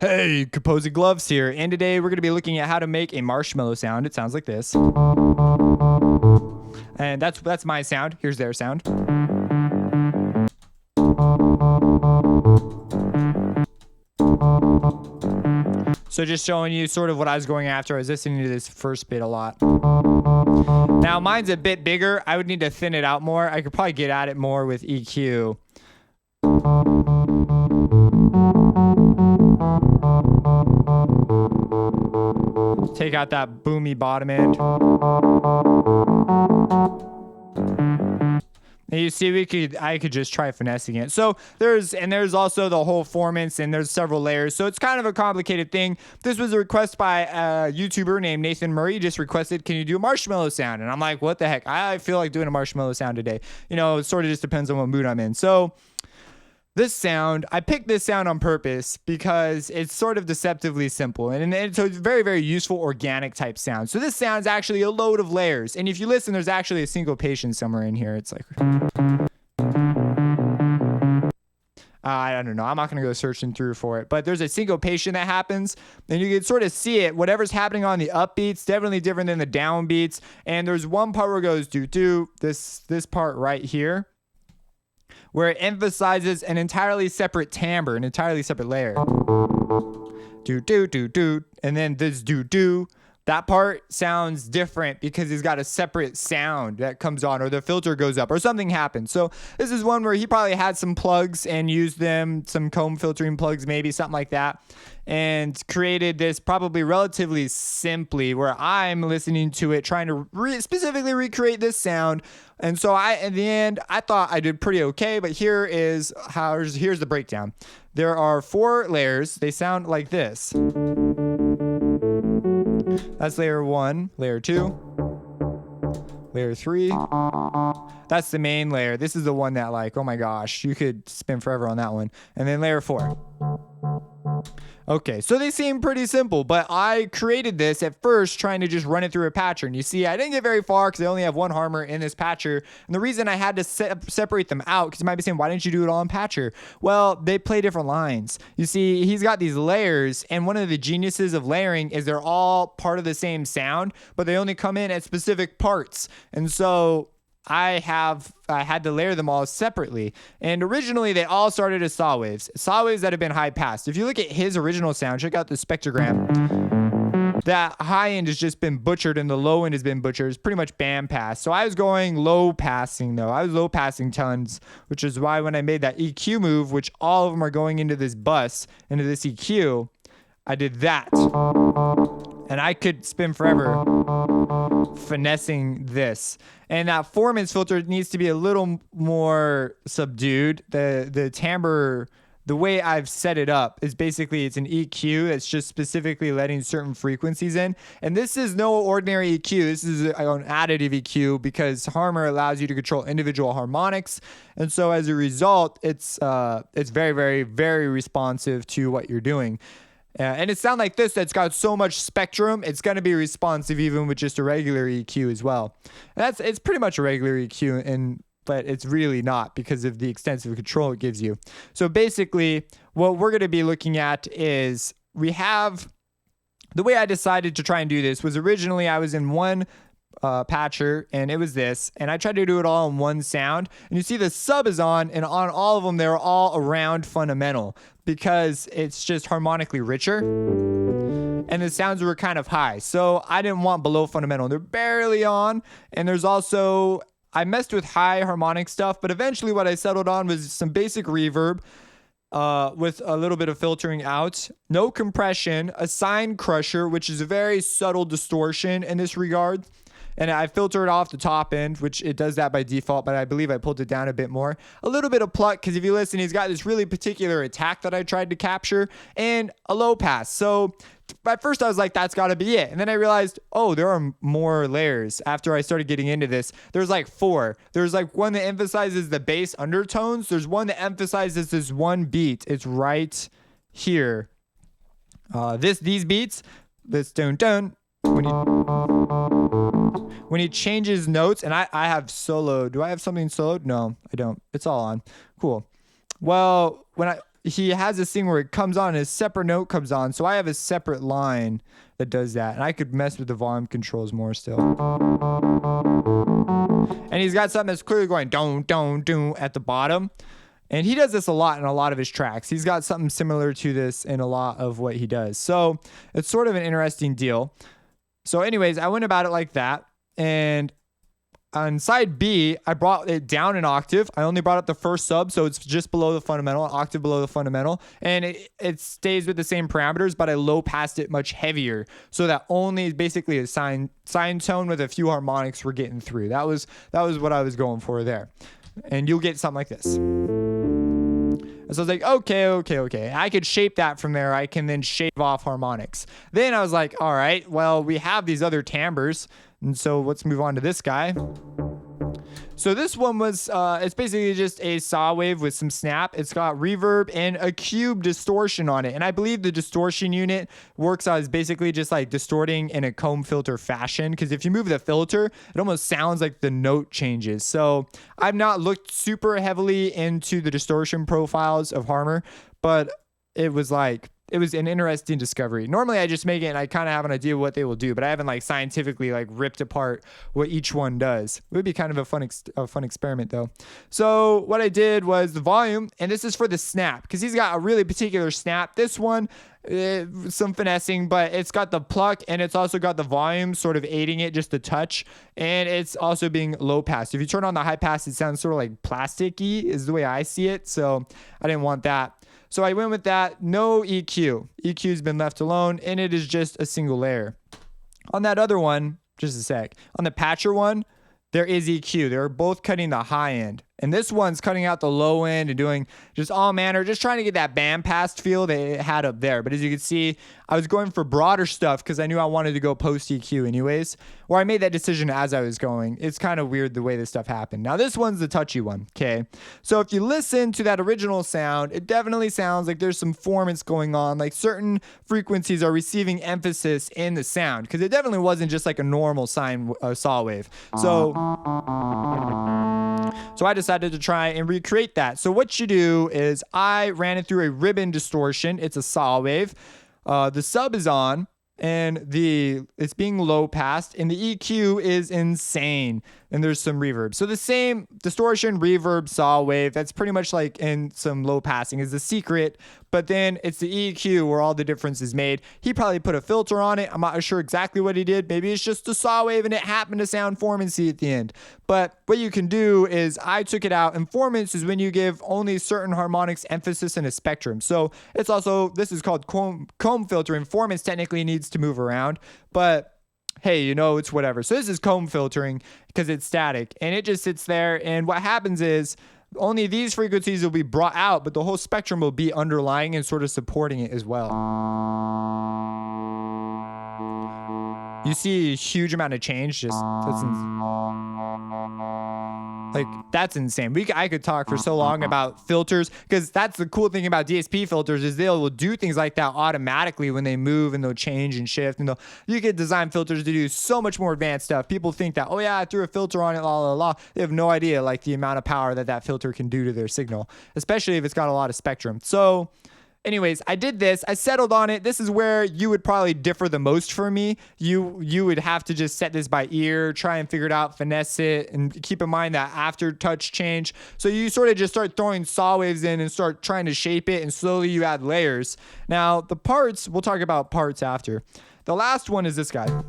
Hey, Composing Gloves here, and today we're going to be looking at how to make a marshmallow sound. It sounds like this. And that's my sound. Here's their sound. So just showing you sort of what I was going after. I was listening to this first bit a lot. Now mine's a bit bigger. I would need to thin it out more. I could probably get at it more with EQ. Take out that boomy bottom end. And you see, I could just try finessing it. So there's also the whole formance, and there's several layers. So it's kind of a complicated thing. This was a request by a YouTuber named Nathan Murray. He just requested, can you do a marshmallow sound? And I'm like, what the heck? I feel like doing a marshmallow sound today. You know, it sort of just depends on what mood I'm in. So this sound, I picked this sound on purpose because it's sort of deceptively simple. And so it's very, very useful organic type sound. So this sound is actually a load of layers. And if you listen, there's actually a syncopation somewhere in here. It's like, I don't know. I'm not going to go searching through for it. But there's a syncopation that happens. And you can sort of see it. Whatever's happening on the upbeats, definitely different than the downbeats. And there's one part where it goes do-do, this part right here, where it emphasizes an entirely separate timbre, an entirely separate layer. Do, do, do, do. And then this do, do. That part sounds different because he's got a separate sound that comes on, or the filter goes up, or something happens. So this is one where he probably had some plugs and used them, some comb filtering plugs, maybe something like that, and created this probably relatively simply, where I'm listening to it, trying to specifically recreate this sound. And so in the end, I thought I did pretty okay, but here's the breakdown. There are 4 layers. They sound like this. That's layer 1, layer 2, layer 3. That's the main layer. This is the one that, like, oh my gosh, you could spin forever on that one. And then layer 4. Okay, so they seem pretty simple, but I created this at first trying to just run it through a patcher. And you see, I didn't get very far because I only have one harmonic in this patcher. And the reason I had to separate them out, because you might be saying, why didn't you do it all in patcher? Well, they play different lines. You see, he's got these layers, and one of the geniuses of layering is they're all part of the same sound, but they only come in at specific parts. And so I had to layer them all separately. And originally they all started as saw waves that have been high passed. If you look at his original sound, check out the spectrogram. That high end has just been butchered and the low end has been butchered. It's pretty much band pass. So I was going low passing though. I was low passing tons, which is why when I made that EQ move, which all of them are going into this bus, into this EQ, I did that. And I could spin forever finessing this. And that formance filter needs to be a little more subdued. The timbre, the way I've set it up is basically it's an EQ that's just specifically letting certain frequencies in. And this is no ordinary EQ. This is an additive EQ because Harmor allows you to control individual harmonics. And so as a result, it's very, very, very responsive to what you're doing. And it sounds like this that's got so much spectrum, it's going to be responsive even with just a regular EQ as well. And it's pretty much a regular EQ, but it's really not because of the extensive control it gives you. So basically, what we're going to be looking at is we have the way I decided to try and do this was originally I was in one patcher and it was this, and I tried to do it all in one sound, and you see the sub is on, and on all of them they're all around fundamental because it's just harmonically richer and the sounds were kind of high, so I didn't want below fundamental. They're barely on, and there's also, I messed with high harmonic stuff, but eventually what I settled on was some basic reverb with a little bit of filtering out, no compression, a sine crusher, which is a very subtle distortion in this regard. And I filtered off the top end, which it does that by default, but I believe I pulled it down a bit more. A little bit of pluck, because if you listen, he's got this really particular attack that I tried to capture, and a low pass. So at first I was like, that's got to be it. And then I realized, oh, there are more layers. After I started getting into this, there's like 4. There's like one that emphasizes the bass undertones. There's one that emphasizes this one beat. It's right here. These beats, this dun dun, when he changes notes, and I have solo. Do I have something soloed? No, I don't. It's all on. Cool. Well, he has this thing where it comes on and a separate note comes on. So I have a separate line that does that. And I could mess with the volume controls more still. And he's got something that's clearly going don't at the bottom. And he does this a lot in a lot of his tracks. He's got something similar to this in a lot of what he does. So it's sort of an interesting deal. So anyways, I went about it like that. And on side B, I brought it down an octave. I only brought up the first sub, so it's just below the fundamental, an octave below the fundamental. And it stays with the same parameters, but I low passed it much heavier. So that only is basically a sine tone with a few harmonics we're getting through. That was what I was going for there. And you'll get something like this. So I was like, okay. I could shape that from there. I can then shave off harmonics. Then I was like, all right, well, we have these other timbres. And so let's move on to this guy. So this one was, it's basically just a saw wave with some snap. It's got reverb and a cube distortion on it. And I believe the distortion unit works as basically just like distorting in a comb filter fashion. Because if you move the filter, it almost sounds like the note changes. So I've not looked super heavily into the distortion profiles of Harmer, but it was an interesting discovery. Normally I just make it and I kind of have an idea of what they will do, but I haven't like scientifically like ripped apart what each one does. It would be kind of a fun experiment though. So what I did was the volume, and this is for the snap because he's got a really particular snap. This one, some finessing, but it's got the pluck and it's also got the volume sort of aiding it just a touch, and it's also being low pass. If you turn on the high pass, it sounds sort of like plasticky is the way I see it. So I didn't want that. So I went with that. No EQ. EQ's been left alone, and it is just a single layer. On that other one, just a sec. On the Patcher one, there is EQ. They're both cutting the high end. And this one's cutting out the low end and doing just all manner, just trying to get that bandpass feel that it had up there. But as you can see, I was going for broader stuff because I knew I wanted to go post EQ anyways. Or I made that decision as I was going. It's kind of weird the way this stuff happened. Now this one's the touchy one, okay? So if you listen to that original sound, it definitely sounds like there's some formance going on. Like certain frequencies are receiving emphasis in the sound because it definitely wasn't just like a normal saw wave. So I decided to try and recreate that. So what you do is I ran it through a ribbon distortion. It's a saw wave. The sub is on and it's being low passed and the EQ is insane. And there's some reverb. So the same distortion, reverb, saw wave, that's pretty much like in some low passing is the secret, but then it's the EQ where all the difference is made. He probably put a filter on it. I'm not sure exactly what he did. Maybe it's just a saw wave and it happened to sound formancy at the end. But what you can do is I took it out, and formance is when you give only certain harmonics emphasis in a spectrum. So it's also, this is called comb filtering. Formance technically needs to move around, but hey, it's whatever. So this is comb filtering because it's static and it just sits there. And what happens is only these frequencies will be brought out, but the whole spectrum will be underlying and sort of supporting it as well. You see a huge amount of change. That's insane. I could talk for so long about filters because that's the cool thing about DSP filters is they'll do things like that automatically when they move and they'll change and shift, and you can design filters to do so much more advanced stuff. People think that, oh yeah, I threw a filter on it, They have no idea like the amount of power that filter can do to their signal, especially if it's got a lot of spectrum. So anyways, I did this. I settled on it. This is where you would probably differ the most for me. You would have to just set this by ear, try and figure it out, finesse it, and keep in mind that after touch change. So you sort of just start throwing saw waves in and start trying to shape it, and slowly you add layers. Now, the parts, we'll talk about parts after. The last one is this guy.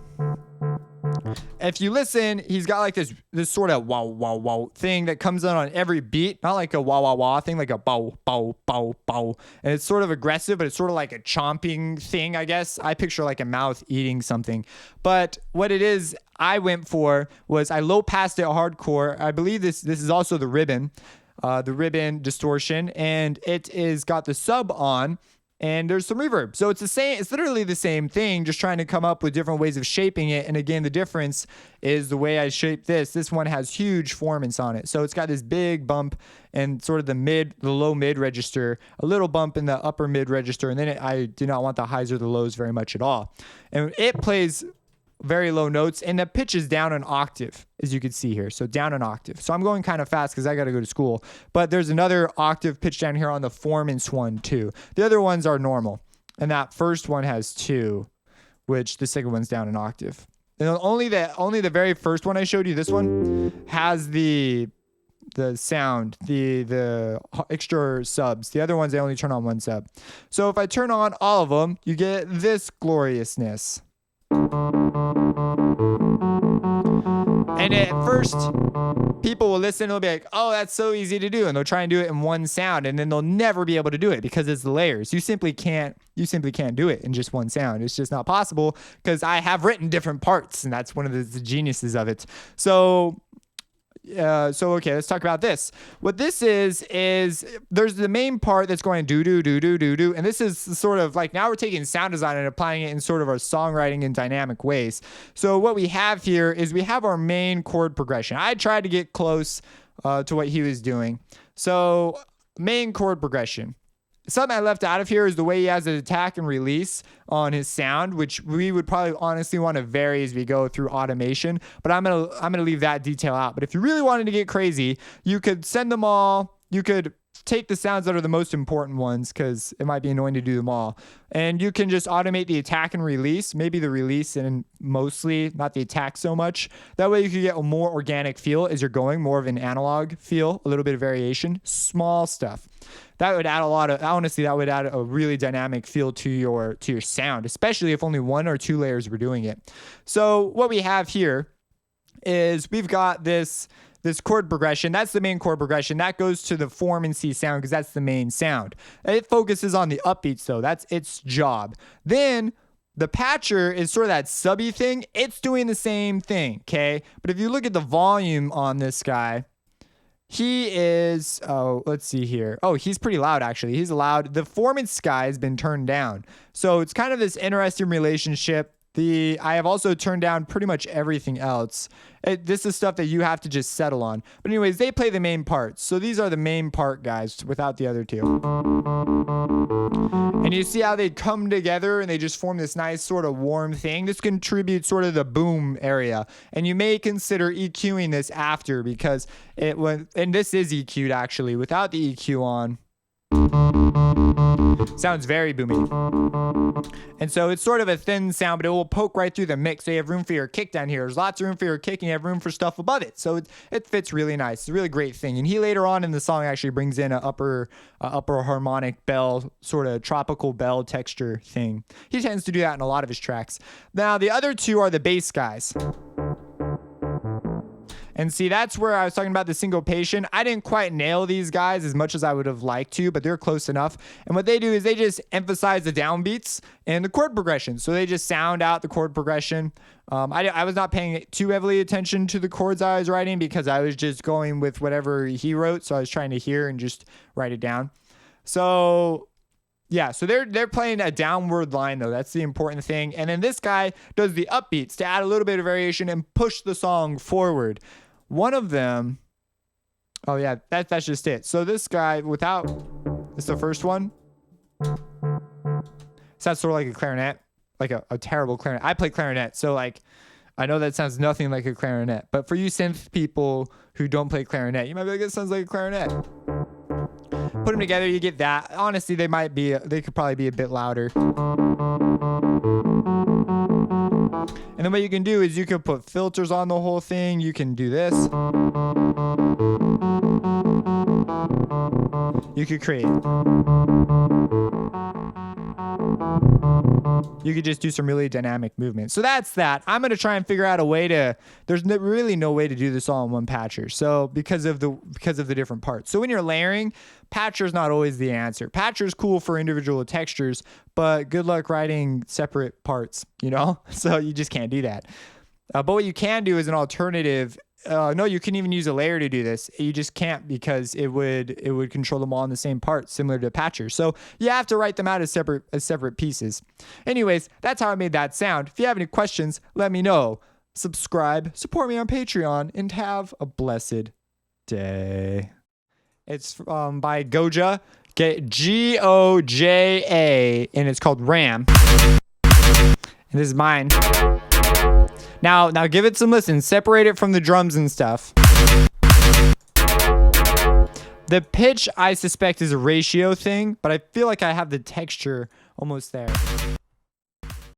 If you listen, he's got like this sort of wow, wow, wow thing that comes in on every beat. Not like a wah, wah, wah thing, like a bow, bow, bow, bow. And it's sort of aggressive, but it's sort of like a chomping thing, I guess. I picture like a mouth eating something. But what it is I went for was I low passed it hardcore. I believe this is also the ribbon distortion. And it is got the sub on. And there's some reverb. So it's literally the same thing, just trying to come up with different ways of shaping it. And again, the difference is the way I shape this. This one has huge formance on it. So it's got this big bump and sort of the low mid register, a little bump in the upper mid register. And then I do not want the highs or the lows very much at all. And it plays very low notes, and the pitch is down an octave, as you can see here. So down an octave. So I'm going kind of fast because I got to go to school. But there's another octave pitch down here on the formance one too. The other ones are normal. And that first one has 2, which the second one's down an octave. And only the very first one I showed you, this one, has the sound, the extra subs. The other ones, they only turn on 1 sub. So if I turn on all of them, you get this gloriousness. And at first, people will listen and they'll be like, oh, that's so easy to do. And they'll try and do it in one sound, and then they'll never be able to do it because it's the layers. You simply can't do it in just one sound. It's just not possible because I have written different parts, and that's one of the geniuses of it. So okay, let's talk about this. What this is there's the main part that's going do, and this is sort of like, now we're taking sound design and applying it in sort of our songwriting in dynamic ways. So what we have here is we have our main chord progression. I tried to get close to what he was doing. So main chord progression. Something I left out of here is the way he has an attack and release on his sound, which we would probably honestly want to vary as we go through automation. But I'm gonna leave that detail out. But if you really wanted to get crazy, you could send them all. You could take the sounds that are the most important ones because it might be annoying to do them all. And you can just automate the attack and release, maybe the release and mostly not the attack so much. That way you can get a more organic feel as you're going, more of an analog feel, a little bit of variation, small stuff. That would add a really dynamic feel to your sound, especially if only 1 or 2 layers were doing it. So what we have here is we've got this chord progression. That's the main chord progression. That goes to the form and C sound because that's the main sound. It focuses on the upbeats though. That's its job. Then the patcher is sort of that subby thing. It's doing the same thing, okay? But if you look at the volume on this guy, he is, let's see here. Oh, he's pretty loud, actually. He's loud. The formance guy has been turned down. So it's kind of this interesting relationship. I have also turned down pretty much everything else. This is stuff that you have to just settle on. But anyways, they play the main parts. So these are the main part guys without the other 2. And you see how they come together and they just form this nice sort of warm thing. This contributes sort of the boom area. And you may consider EQing this after because and this is EQ'd actually. Without the EQ on, sounds very boomy. And so it's sort of a thin sound, but it will poke right through the mix. So you have room for your kick down here. There's lots of room for your kick, and you have room for stuff above it. So it fits really nice. It's a really great thing. And he later on in the song actually brings in an upper harmonic bell, sort of tropical bell texture thing. He tends to do that in a lot of his tracks. Now the other 2 are the bass guys. And see, that's where I was talking about the syncopation. I didn't quite nail these guys as much as I would have liked to, but they're close enough. And what they do is they just emphasize the downbeats and the chord progression. So they just sound out the chord progression. I was not paying too heavily attention to the chords I was writing because I was just going with whatever he wrote. So I was trying to hear and just write it down. So yeah, so they're playing a downward line though. That's the important thing. And then this guy does the upbeats to add a little bit of variation and push the song forward. One of them, oh yeah, that's just it. So this guy it's the first one. Sounds sort of like a clarinet, like a terrible clarinet. I play clarinet, so like, I know that sounds nothing like a clarinet. But for you synth people who don't play clarinet, you might be like, it sounds like a clarinet. Put them together, you get that. Honestly, they could probably be a bit louder. And then what you can do is you can put filters on the whole thing. You can do this. You could create. You could just do some really dynamic movement. So that's that. I'm going to try and figure out a way there's really no way to do this all in one patcher. So because of the different parts. So when you're layering, patcher's not always the answer. Patcher's cool for individual textures, but good luck writing separate parts, So you just can't do that. But what you can do is an alternative. No, you can even use a layer to do this. You just can't because it would control them all in the same part, similar to Patcher. So you have to write them out as separate pieces. Anyways, that's how I made that sound. If you have any questions, let me know. Subscribe, support me on Patreon, and have a blessed day. It's by Goja, Goja, and it's called Ram. And this is mine. Now give it some listen. Separate it from the drums and stuff. The pitch, I suspect, is a ratio thing, but I feel like I have the texture almost there.